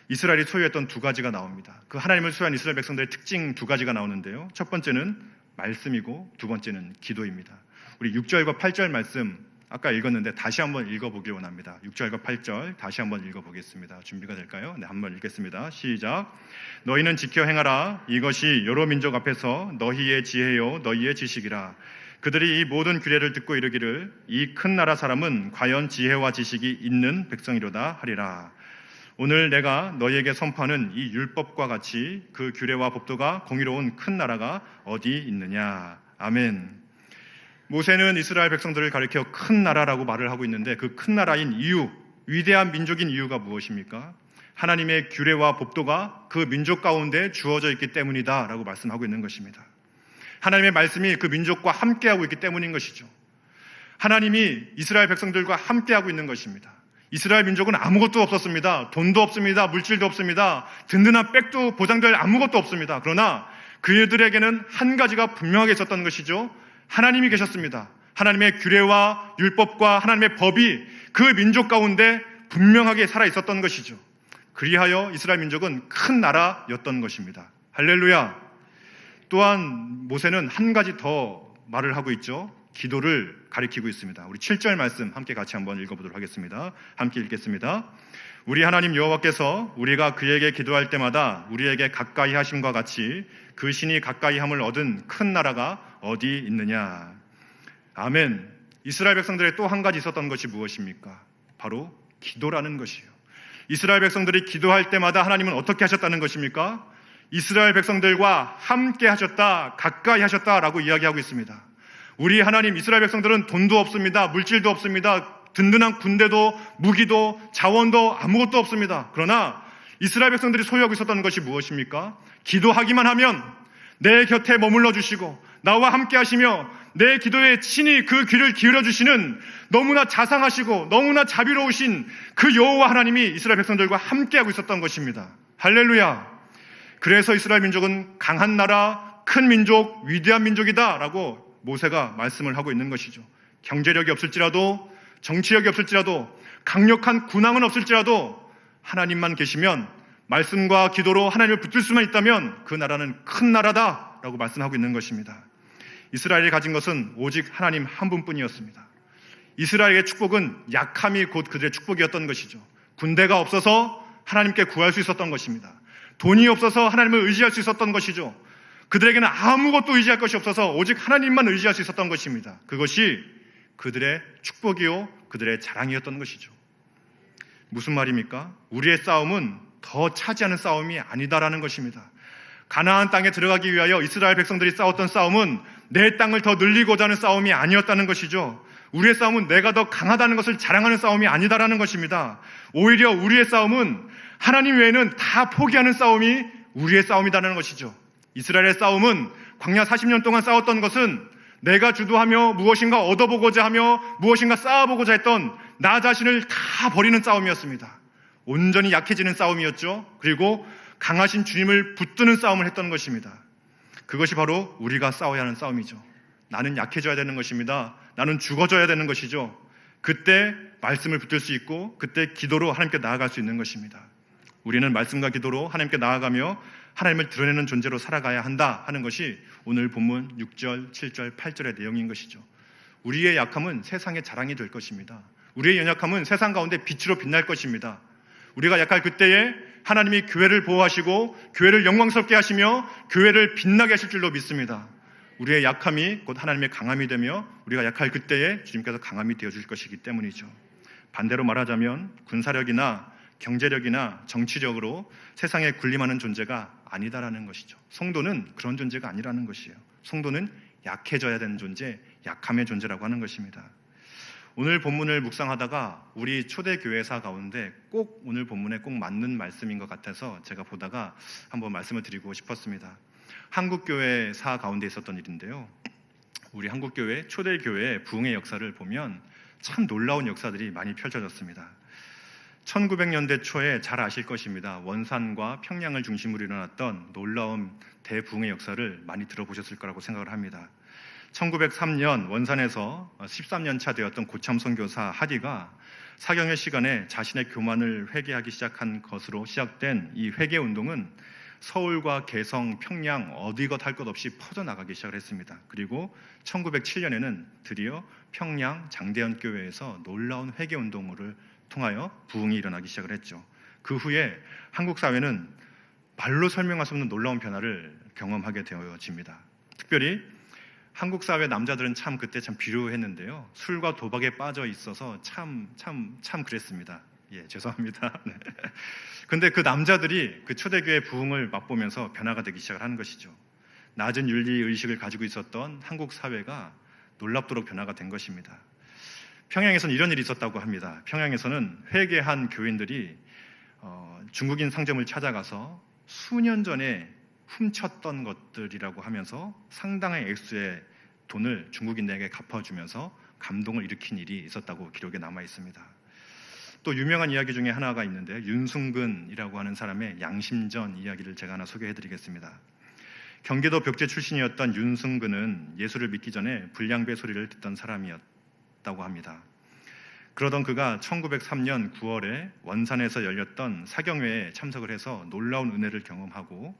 이스라엘이 소유했던 두 가지가 나옵니다. 그 하나님을 소유한 이스라엘 백성들의 특징 두 가지가 나오는데요. 첫 번째는 말씀이고 두 번째는 기도입니다. 우리 6절과 8절 말씀 아까 읽었는데 다시 한번 읽어보기 원합니다. 6절과 8절 다시 한번 읽어보겠습니다. 준비가 될까요? 네, 한번 읽겠습니다. 시작. 너희는 지켜 행하라. 이것이 여러 민족 앞에서 너희의 지혜요 너희의 지식이라. 그들이 이 모든 규례를 듣고 이르기를 이 큰 나라 사람은 과연 지혜와 지식이 있는 백성이로다 하리라. 오늘 내가 너희에게 선포하는 이 율법과 같이 그 규례와 법도가 공의로운 큰 나라가 어디 있느냐. 아멘. 모세는 이스라엘 백성들을 가리켜 큰 나라라고 말을 하고 있는데 그 큰 나라인 이유, 위대한 민족인 이유가 무엇입니까? 하나님의 규례와 법도가 그 민족 가운데 주어져 있기 때문이다 라고 말씀하고 있는 것입니다. 하나님의 말씀이 그 민족과 함께하고 있기 때문인 것이죠. 하나님이 이스라엘 백성들과 함께하고 있는 것입니다. 이스라엘 민족은 아무것도 없었습니다. 돈도 없습니다. 물질도 없습니다. 든든한 백도 보장될 아무것도 없습니다. 그러나 그들에게는 한 가지가 분명하게 있었던 것이죠. 하나님이 계셨습니다. 하나님의 규례와 율법과 하나님의 법이 그 민족 가운데 분명하게 살아 있었던 것이죠. 그리하여 이스라엘 민족은 큰 나라였던 것입니다. 할렐루야. 또한 모세는 한 가지 더 말을 하고 있죠. 기도를 가리키고 있습니다. 우리 7절 말씀 함께 같이 한번 읽어보도록 하겠습니다. 함께 읽겠습니다. 우리 하나님 여호와께서 우리가 그에게 기도할 때마다 우리에게 가까이 하심과 같이 그 신이 가까이 함을 얻은 큰 나라가 어디 있느냐. 아멘. 이스라엘 백성들의 또 한 가지 있었던 것이 무엇입니까? 바로 기도라는 것이에요. 이스라엘 백성들이 기도할 때마다 하나님은 어떻게 하셨다는 것입니까? 이스라엘 백성들과 함께 하셨다, 가까이 하셨다라고 이야기하고 있습니다. 우리 하나님, 이스라엘 백성들은 돈도 없습니다. 물질도 없습니다. 든든한 군대도, 무기도, 자원도 아무것도 없습니다. 그러나 이스라엘 백성들이 소유하고 있었던 것이 무엇입니까? 기도하기만 하면 내 곁에 머물러 주시고 나와 함께 하시며 내 기도에 친히 그 귀를 기울여 주시는 너무나 자상하시고 너무나 자비로우신 그 여호와 하나님이 이스라엘 백성들과 함께하고 있었던 것입니다. 할렐루야. 그래서 이스라엘 민족은 강한 나라, 큰 민족, 위대한 민족이다 라고 모세가 말씀을 하고 있는 것이죠. 경제력이 없을지라도, 정치력이 없을지라도, 강력한 군왕은 없을지라도 하나님만 계시면, 말씀과 기도로 하나님을 붙들 수만 있다면 그 나라는 큰 나라다 라고 말씀하고 있는 것입니다. 이스라엘이 가진 것은 오직 하나님 한 분뿐이었습니다. 이스라엘의 축복은 약함이 곧 그들의 축복이었던 것이죠. 군대가 없어서 하나님께 구할 수 있었던 것입니다. 돈이 없어서 하나님을 의지할 수 있었던 것이죠. 그들에게는 아무것도 의지할 것이 없어서 오직 하나님만 의지할 수 있었던 것입니다. 그것이 그들의 축복이요 그들의 자랑이었던 것이죠. 무슨 말입니까? 우리의 싸움은 더 차지하는 싸움이 아니다라는 것입니다. 가나안 땅에 들어가기 위하여 이스라엘 백성들이 싸웠던 싸움은 내 땅을 더 늘리고자 하는 싸움이 아니었다는 것이죠. 우리의 싸움은 내가 더 강하다는 것을 자랑하는 싸움이 아니다라는 것입니다. 오히려 우리의 싸움은 하나님 외에는 다 포기하는 싸움이 우리의 싸움이다라는 것이죠. 이스라엘의 싸움은 광야 40년 동안 싸웠던 것은 내가 주도하며 무엇인가 얻어보고자 하며 무엇인가 쌓아보고자 했던 나 자신을 다 버리는 싸움이었습니다. 온전히 약해지는 싸움이었죠. 그리고 강하신 주님을 붙드는 싸움을 했던 것입니다. 그것이 바로 우리가 싸워야 하는 싸움이죠. 나는 약해져야 되는 것입니다. 나는 죽어져야 되는 것이죠. 그때 말씀을 붙들 수 있고 그때 기도로 하나님께 나아갈 수 있는 것입니다. 우리는 말씀과 기도로 하나님께 나아가며 하나님을 드러내는 존재로 살아가야 한다 하는 것이 오늘 본문 6절, 7절, 8절의 내용인 것이죠. 우리의 약함은 세상의 자랑이 될 것입니다. 우리의 연약함은 세상 가운데 빛으로 빛날 것입니다. 우리가 약할 그때에 하나님이 교회를 보호하시고 교회를 영광스럽게 하시며 교회를 빛나게 하실 줄로 믿습니다. 우리의 약함이 곧 하나님의 강함이 되며 우리가 약할 그때에 주님께서 강함이 되어줄 것이기 때문이죠. 반대로 말하자면 군사력이나 경제력이나 정치력으로 세상에 군림하는 존재가 아니다라는 것이죠. 성도는 그런 존재가 아니라는 것이에요. 성도는 약해져야 되는 존재, 약함의 존재라고 하는 것입니다. 오늘 본문을 묵상하다가 우리 초대교회사 가운데 꼭 오늘 본문에 꼭 맞는 말씀인 것 같아서 제가 보다가 한번 말씀을 드리고 싶었습니다. 한국교회사 가운데 있었던 일인데요. 우리 한국교회 초대교회 부흥의 역사를 보면 참 놀라운 역사들이 많이 펼쳐졌습니다. 1900년대 초에 잘 아실 것입니다. 원산과 평양을 중심으로 일어났던 놀라운 대부흥의 역사를 많이 들어보셨을 거라고 생각을 합니다. 1903년 원산에서 13년 차 되었던 고참 선교사 하디가 사경의 시간에 자신의 교만을 회개하기 시작한 것으로 시작된 이 회개 운동은 서울과 개성, 평양 어디것 할 것 없이 퍼져나가기 시작을 했습니다. 그리고 1907년에는 드디어 평양 장대현 교회에서 놀라운 회개 운동을 통하여 부흥이 일어나기 시작을 했죠. 그 후에 한국 사회는 말로 설명할 수 없는 놀라운 변화를 경험하게 되어집니다. 특별히 한국 사회 남자들은 참 그때 참 비료했는데요. 술과 도박에 빠져 있어서 참 그랬습니다. 예, 죄송합니다. 네. 근데 그 남자들이 그 초대교회 부흥을 맛보면서 변화가 되기 시작을 하는 것이죠. 낮은 윤리 의식을 가지고 있었던 한국 사회가 놀랍도록 변화가 된 것입니다. 평양에서는 이런 일이 있었다고 합니다. 평양에서는 회개한 교인들이 중국인 상점을 찾아가서 수년 전에 훔쳤던 것들이라고 하면서 상당한 액수의 돈을 중국인에게 갚아주면서 감동을 일으킨 일이 있었다고 기록에 남아 있습니다. 또 유명한 이야기 중에 하나가 있는데 윤승근이라고 하는 사람의 양심전 이야기를 제가 하나 소개해드리겠습니다. 경기도 벽제 출신이었던 윤승근은 예수를 믿기 전에 불량배 소리를 듣던 사람이었다고 합니다. 그러던 그가 1903년 9월에 원산에서 열렸던 사경회에 참석을 해서 놀라운 은혜를 경험하고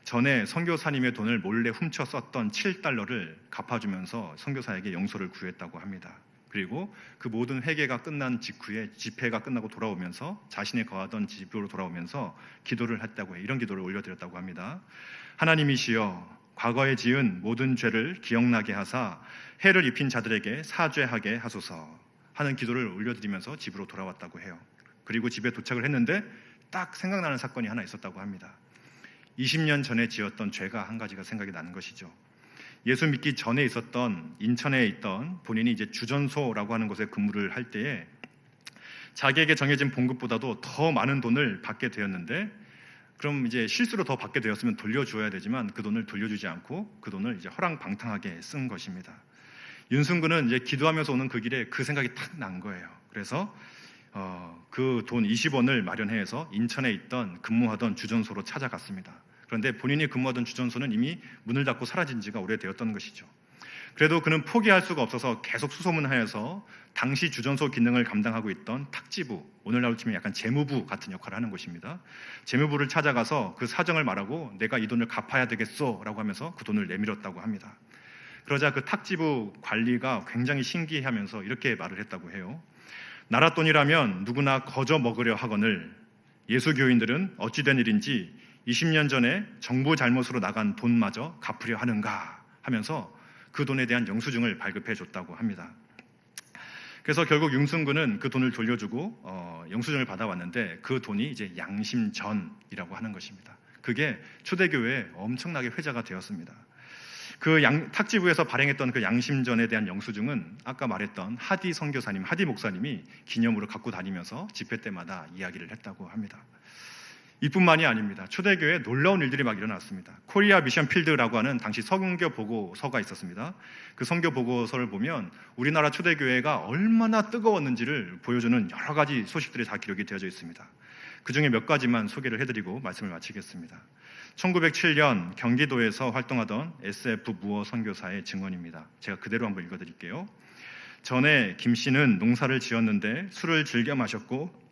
전에 선교사님의 돈을 몰래 훔쳐 썼던 7달러를 갚아주면서 선교사에게 용서를 구했다고 합니다. 그리고 그 모든 회개가 끝난 직후에 집회가 끝나고 돌아오면서 자신이 거하던 집으로 돌아오면서 기도를 했다고 해요. 이런 기도를 올려드렸다고 합니다. 하나님이시여, 과거에 지은 모든 죄를 기억나게 하사 해를 입힌 자들에게 사죄하게 하소서 하는 기도를 올려드리면서 집으로 돌아왔다고 해요. 그리고 집에 도착을 했는데 딱 생각나는 사건이 하나 있었다고 합니다. 20년 전에 지었던 죄가 한 가지가 생각이 나는 것이죠. 예수 믿기 전에 있었던 인천에 있던 본인이 이제 주전소라고 하는 곳에 근무를 할 때에 자기에게 정해진 봉급보다도 더 많은 돈을 받게 되었는데 그럼 이제 실수로 더 받게 되었으면 돌려줘야 되지만 그 돈을 돌려주지 않고 그 돈을 이제 허랑방탕하게 쓴 것입니다. 윤승근은 이제 기도하면서 오는 그 길에 그 생각이 탁 난 거예요. 그래서 그 돈 20원을 마련해서 인천에 있던 근무하던 주전소로 찾아갔습니다. 그런데 본인이 근무하던 주전소는 이미 문을 닫고 사라진 지가 오래되었던 것이죠. 그래도 그는 포기할 수가 없어서 계속 수소문하여서 당시 주전소 기능을 감당하고 있던 탁지부, 오늘날로 치면 약간 재무부 같은 역할을 하는 곳입니다. 재무부를 찾아가서 그 사정을 말하고 내가 이 돈을 갚아야 되겠소 라고 하면서 그 돈을 내밀었다고 합니다. 그러자 그 탁지부 관리가 굉장히 신기해하면서 이렇게 말을 했다고 해요. 나라 돈이라면 누구나 거저 먹으려 하거늘 예수교인들은 어찌된 일인지 20년 전에 정부 잘못으로 나간 돈마저 갚으려 하는가 하면서 그 돈에 대한 영수증을 발급해 줬다고 합니다. 그래서 결국 윤승근은 그 돈을 돌려주고 영수증을 받아왔는데 그 돈이 이제 양심전이라고 하는 것입니다. 그게 초대교회에 엄청나게 회자가 되었습니다. 그 탁지부에서 발행했던 그 양심전에 대한 영수증은 아까 말했던 하디 선교사님, 하디 목사님이 기념으로 갖고 다니면서 집회 때마다 이야기를 했다고 합니다. 이뿐만이 아닙니다. 초대교회에 놀라운 일들이 막 일어났습니다. 코리아 미션 필드라고 하는 당시 선교 보고서가 있었습니다. 그 선교 보고서를 보면 우리나라 초대교회가 얼마나 뜨거웠는지를 보여주는 여러 가지 소식들이 다 기록이 되어져 있습니다. 그 중에 몇 가지만 소개를 해드리고 말씀을 마치겠습니다. 1907년 경기도에서 활동하던 SF 무어 선교사의 증언입니다. 제가 그대로 한번 읽어드릴게요. 전에 김 씨는 농사를 지었는데 술을 즐겨 마셨고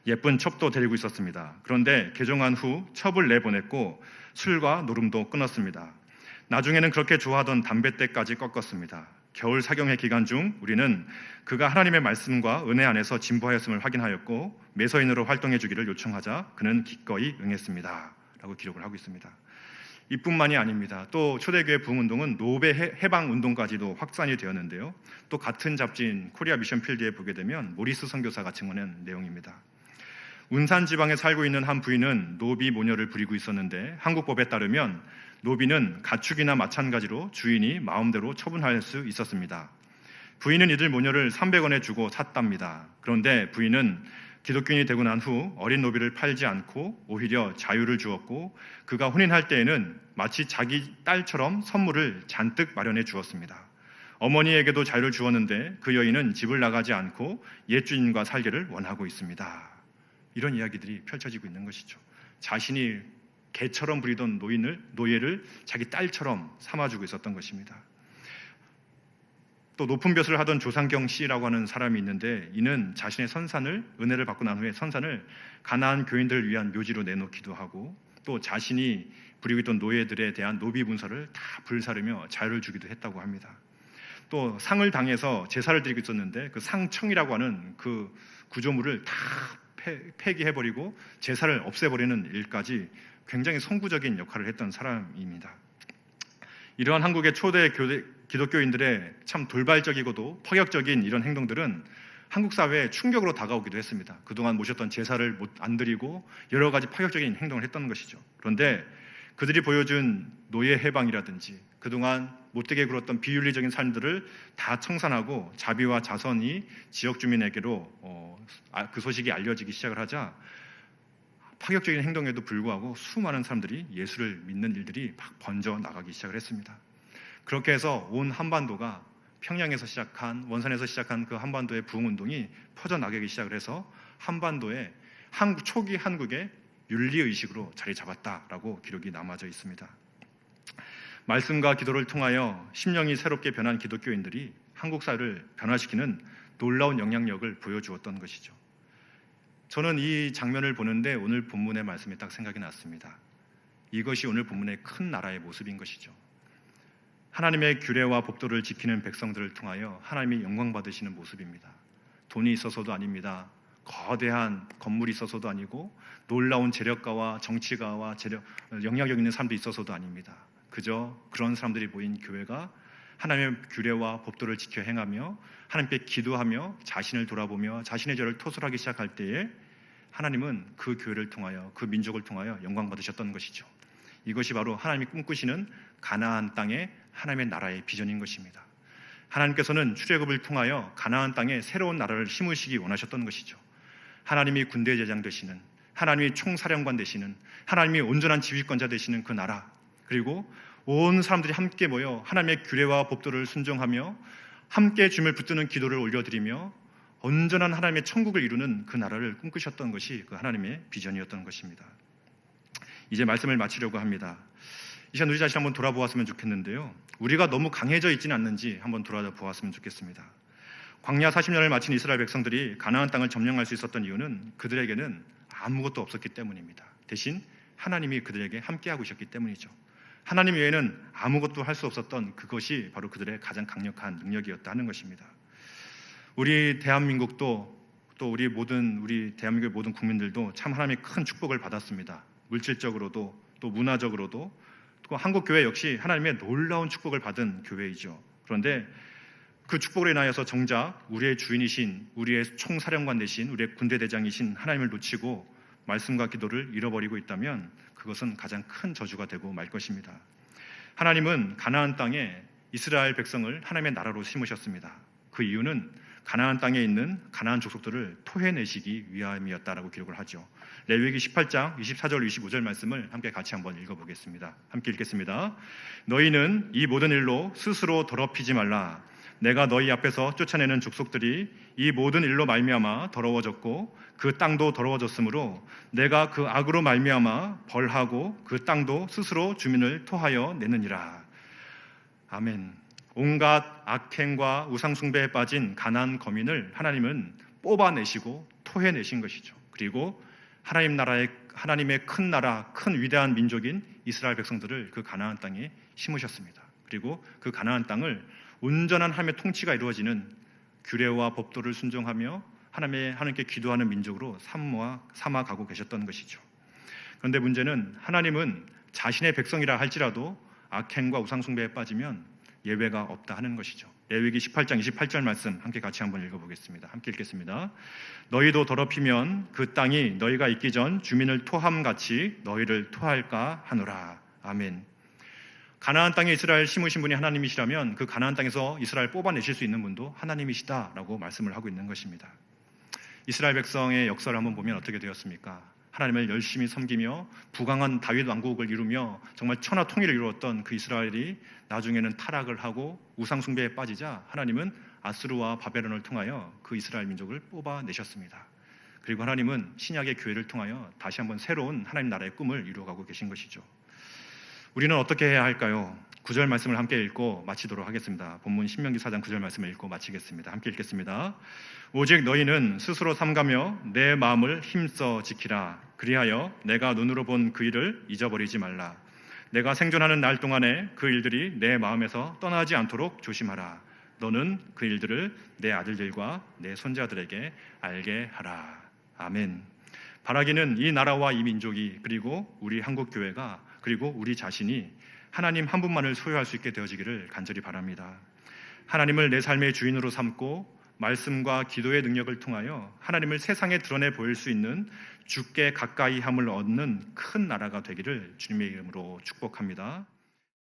예쁜 첩도 데리고 있었습니다. 그런데 개종한 후 첩을 내보냈고 술과 노름도 끊었습니다. 나중에는 그렇게 좋아하던 담뱃대까지 꺾었습니다. 겨울 사경회 기간 중 우리는 그가 하나님의 말씀과 은혜 안에서 진보하였음을 확인하였고 매서인으로 활동해 주기를 요청하자 그는 기꺼이 응했습니다. 라고 기록을 하고 있습니다. 이뿐만이 아닙니다. 또 초대교회 부흥운동은 노베 해방운동까지도 확산이 되었는데요. 또 같은 잡지인 코리아 미션 필드에 보게 되면 모리스 선교사가 증언한 내용입니다. 운산 지방에 살고 있는 한 부인은 노비 모녀를 부리고 있었는데 한국 법에 따르면 노비는 가축이나 마찬가지로 주인이 마음대로 처분할 수 있었습니다. 부인은 이들 모녀를 300원에 주고 샀답니다. 그런데 부인은 기독교인이 되고 난 후 어린 노비를 팔지 않고 오히려 자유를 주었고 그가 혼인할 때에는 마치 자기 딸처럼 선물을 잔뜩 마련해 주었습니다. 어머니에게도 자유를 주었는데 그 여인은 집을 나가지 않고 옛 주인과 살기를 원하고 있습니다. 이런 이야기들이 펼쳐지고 있는 것이죠. 자신이 개처럼 부리던 노예를 자기 딸처럼 삼아주고 있었던 것입니다. 또 높은 벼슬을 하던 조상경 씨라고 하는 사람이 있는데, 이는 자신의 선산을, 은혜를 받고 난 후에 선산을 가나안 교인들을 위한 묘지로 내놓기도 하고, 또 자신이 부리고 있던 노예들에 대한 노비 문서를 다 불사르며 자유를 주기도 했다고 합니다. 또 상을 당해서 제사를 드리고 있었는데 그 상청이라고 하는 그 구조물을 다 폐기해버리고 제사를 없애버리는 일까지 굉장히 선구적인 역할을 했던 사람입니다. 이러한 한국의 초대 기독교인들의 참 돌발적이고도 파격적인 이런 행동들은 한국 사회에 충격으로 다가오기도 했습니다. 그동안 모셨던 제사를 안 드리고 여러 가지 파격적인 행동을 했던 것이죠. 그런데 그들이 보여준 노예 해방이라든지 그동안 못되게 굴었던 비윤리적인 삶들을 다 청산하고 자비와 자선이 지역 주민에게로 그 소식이 알려지기 시작을 하자 파격적인 행동에도 불구하고 수많은 사람들이 예수를 믿는 일들이 막 번져 나가기 시작을 했습니다. 그렇게 해서 온 한반도가 평양에서 시작한, 원산에서 시작한 그 한반도의 부흥운동이 퍼져나가기 시작을 해서 한반도에 초기 한국의 윤리의식으로 자리 잡았다라고 기록이 남아져 있습니다. 말씀과 기도를 통하여 심령이 새롭게 변한 기독교인들이 한국 사회를 변화시키는 놀라운 영향력을 보여주었던 것이죠. 저는 이 장면을 보는데 오늘 본문의 말씀이 딱 생각이 났습니다. 이것이 오늘 본문의 큰 나라의 모습인 것이죠. 하나님의 규례와 법도를 지키는 백성들을 통하여 하나님이 영광 받으시는 모습입니다. 돈이 있어서도 아닙니다. 거대한 건물이 있어서도 아니고 놀라운 재력가와 정치가와 영향력 있는 사람도 있어서도 아닙니다. 그저 그런 사람들이 모인 교회가 하나님의 규례와 법도를 지켜 행하며 하나님께 기도하며 자신을 돌아보며 자신의 죄를 토설하기 시작할 때에 하나님은 그 교회를 통하여 그 민족을 통하여 영광 받으셨던 것이죠. 이것이 바로 하나님이 꿈꾸시는 가나안 땅의 하나님의 나라의 비전인 것입니다. 하나님께서는 출애굽을 통하여 가나안 땅에 새로운 나라를 심으시기 원하셨던 것이죠. 하나님이 군대 제장 되시는, 하나님이 총사령관 되시는, 하나님이 온전한 지휘권자 되시는 그 나라, 그리고 온 사람들이 함께 모여 하나님의 규례와 법도를 순종하며 함께 주님을 붙드는 기도를 올려드리며 온전한 하나님의 천국을 이루는 그 나라를 꿈꾸셨던 것이 그 하나님의 비전이었던 것입니다. 이제 말씀을 마치려고 합니다. 이 시간 우리 자신 한번 돌아보았으면 좋겠는데요, 우리가 너무 강해져 있지는 않는지 한번 돌아보았으면 좋겠습니다. 광야 40년을 마친 이스라엘 백성들이 가나안 땅을 점령할 수 있었던 이유는 그들에게는 아무것도 없었기 때문입니다. 대신 하나님이 그들에게 함께하고 계셨기 때문이죠. 하나님 외에는 아무것도 할 수 없었던 그것이 바로 그들의 가장 강력한 능력이었다 하는 것입니다. 우리 대한민국도 또 우리 대한민국의 모든 국민들도 참 하나님의 큰 축복을 받았습니다. 물질적으로도 또 문화적으로도, 또 한국 교회 역시 하나님의 놀라운 축복을 받은 교회이죠. 그런데 그 축복으로 인하여서 정작 우리의 주인이신, 우리의 총사령관 되신, 우리의 군대 대장이신 하나님을 놓치고 말씀과 기도를 잃어버리고 있다면 그것은 가장 큰 저주가 되고 말 것입니다. 하나님은 가나안 땅에 이스라엘 백성을 하나님의 나라로 심으셨습니다. 그 이유는 가나안 땅에 있는 가나안 족속들을 토해내시기 위함이었다라고 기록을 하죠. 레위기 18장 24절 25절 말씀을 함께 같이 한번 읽어보겠습니다. 함께 읽겠습니다. 너희는 이 모든 일로 스스로 더럽히지 말라. 내가 너희 앞에서 쫓아내는 족속들이 이 모든 일로 말미암아 더러워졌고 그 땅도 더러워졌으므로 내가 그 악으로 말미암아 벌하고 그 땅도 스스로 주민을 토하여 내느니라. 아멘. 온갖 악행과 우상숭배에 빠진 가나안 거민을 하나님은 뽑아내시고 토해내신 것이죠. 그리고 하나님의 큰 나라, 큰 위대한 민족인 이스라엘 백성들을 그 가나안 땅에 심으셨습니다. 그리고 그 가나안 땅을 온전한 하나님의 통치가 이루어지는 규례와 법도를 순종하며 하나님께 기도하는 민족으로 삼아가고 계셨던 것이죠. 그런데 문제는 하나님은 자신의 백성이라 할지라도 악행과 우상숭배에 빠지면 예외가 없다 하는 것이죠. 레위기 18장 28절 말씀 함께 같이 한번 읽어보겠습니다. 함께 읽겠습니다. 너희도 더럽히면 그 땅이 너희가 있기 전 주민을 토함같이 너희를 토할까 하노라. 아멘. 가나안 땅에 이스라엘 심으신 분이 하나님이시라면 그 가나안 땅에서 이스라엘 뽑아내실 수 있는 분도 하나님이시다라고 말씀을 하고 있는 것입니다. 이스라엘 백성의 역사를 한번 보면 어떻게 되었습니까? 하나님을 열심히 섬기며 부강한 다윗 왕국을 이루며 정말 천하 통일을 이루었던 그 이스라엘이 나중에는 타락을 하고 우상 숭배에 빠지자 하나님은 아스루와 바벨론을 통하여 그 이스라엘 민족을 뽑아내셨습니다. 그리고 하나님은 신약의 교회를 통하여 다시 한번 새로운 하나님 나라의 꿈을 이루어가고 계신 것이죠. 우리는 어떻게 해야 할까요? 9절 말씀을 함께 읽고 마치도록 하겠습니다. 본문 신명기 4장 9절 말씀을 읽고 마치겠습니다. 함께 읽겠습니다. 오직 너희는 스스로 삼가며 내 마음을 힘써 지키라. 그리하여 내가 눈으로 본 그 일을 잊어버리지 말라. 내가 생존하는 날 동안에 그 일들이 내 마음에서 떠나지 않도록 조심하라. 너는 그 일들을 내 아들들과 내 손자들에게 알게 하라. 아멘. 바라기는 이 나라와 이 민족이 그리고 우리 한국교회가 그리고 우리 자신이 하나님 한 분만을 소유할 수 있게 되어지기를 간절히 바랍니다. 하나님을 내 삶의 주인으로 삼고 말씀과 기도의 능력을 통하여 하나님을 세상에 드러내 보일 수 있는 주께 가까이 함을 얻는 큰 나라가 되기를 주님의 이름으로 축복합니다.